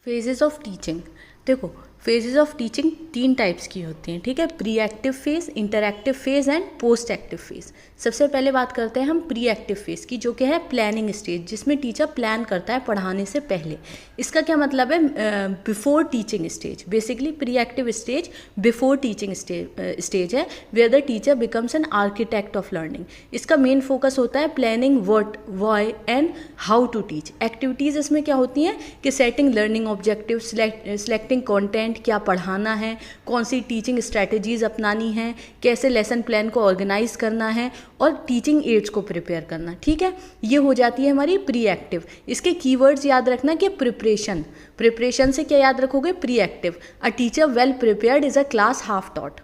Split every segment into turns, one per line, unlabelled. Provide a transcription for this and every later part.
Phases of teaching. देखो, phases of teaching 3 types की होती हैं, ठीक है। Pre active phase, interactive phase and post active phase. सबसे पहले बात करते हैं हम प्री एक्टिव फेज की, जो कि है प्लानिंग स्टेज, जिसमें टीचर प्लान करता है पढ़ाने से पहले। इसका क्या मतलब है? Before teaching stage. Basically pre active stage before teaching stage है, where the teacher becomes an architect of learning. इसका मेन फोकस होता है planning what, why and how to teach. Activities इसमें क्या होती हैं कि setting learning objective, selecting content, क्या पढ़ाना है, कौन सी टीचिंग स्ट्रैटेजीज अपनानी है, कैसे लेसन प्लान को ऑर्गेनाइज करना है, और टीचिंग एड्स को प्रिपेयर करना, ठीक है। ये हो जाती है हमारी प्री एक्टिव। इसके कीवर्ड्स याद रखना कि प्रिपरेशन, प्रिपरेशन से क्या याद रखोगे? Pre active. A teacher well prepared is a class half taught.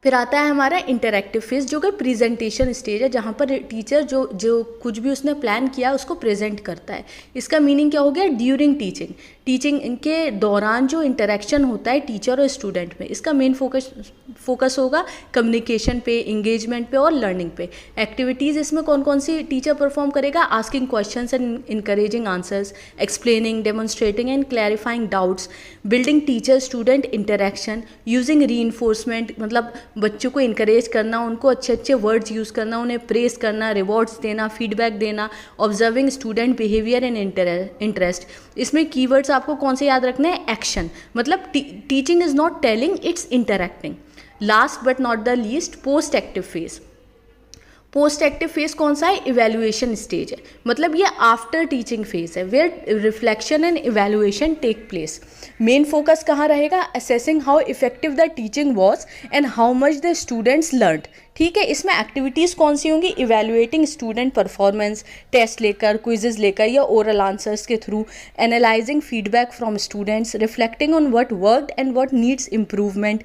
फिर आता है हमारा इंटरैक्टिव फेज, जो कि प्रेजेंटेशन स्टेज है, जहाँ पर टीचर जो कुछ भी उसने प्लान किया उसको प्रेजेंट करता है। इसका मीनिंग क्या हो गया? ड्यूरिंग टीचिंग, टीचिंग के दौरान जो इंटरेक्शन होता है टीचर और स्टूडेंट में, इसका मेन फोकस होगा कम्युनिकेशन पे, इंगेजमेंट पे और लर्निंग पे। एक्टिविटीज़ इसमें कौन कौन सी टीचर परफॉर्म करेगा? Asking questions and encouraging answers, explaining, demonstrating and clarifying doubts, building teacher student interaction, using reinforcement, मतलब बच्चों को इनकरेज करना, उनको अच्छे अच्छे वर्ड्स यूज़ करना, उन्हें प्रेस करना, रिवॉर्ड्स देना, फीडबैक देना, observing student behaviour and interest. इसमें कीवर्ड्स आपको कौन से याद रखने हैं? एक्शन, मतलब teaching is not telling, it's interacting. Last but not the least, post active phase. Post active phase कौन सा है? इवेल्युएशन स्टेज है, मतलब ये आफ्टर टीचिंग फेज है, where reflection and evaluation take place. Main focus कहाँ रहेगा? Assessing how effective the teaching was and how much the students learned, ठीक है। इसमें एक्टिविटीज़ कौन सी होंगी? इवेल्युएटिंग स्टूडेंट परफॉर्मेंस, टेस्ट लेकर, क्विजेज लेकर या ओरल आंसर्स के through, analysing feedback from students, reflecting on what worked and what needs improvement,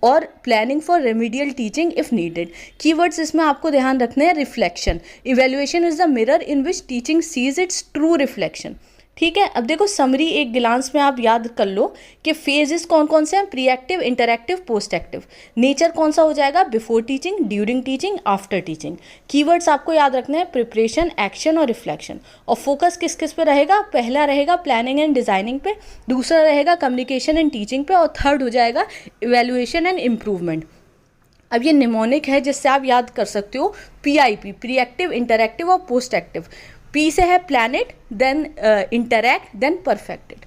और planning for remedial teaching if needed. Keywords इसमें आपको ध्यान रखने हैं। Reflection, evaluation is the mirror in which teaching sees its true reflection, ठीक है। अब देखो समरी एक गिलांस में आप याद कर लो कि फेजेस कौन कौन से हैं? Pre active, interactive, post active. Nature कौन सा हो जाएगा? Before teaching, during teaching, after teaching. Keywords आपको याद रखने हैं प्रिपरेशन, एक्शन और रिफ्लेक्शन। और फोकस किस किस पे रहेगा? पहला रहेगा प्लानिंग एंड डिजाइनिंग पे, दूसरा रहेगा कम्युनिकेशन एंड टीचिंग पे, और थर्ड हो जाएगा इवेल्युएशन एंड इम्प्रूवमेंट। अब ये निमोनिक है जिससे आप याद कर सकते हो PIP, प्री एक्टिव, इंटरएक्टिव और पोस्ट एक्टिव। P से है planet, then interact, then perfected.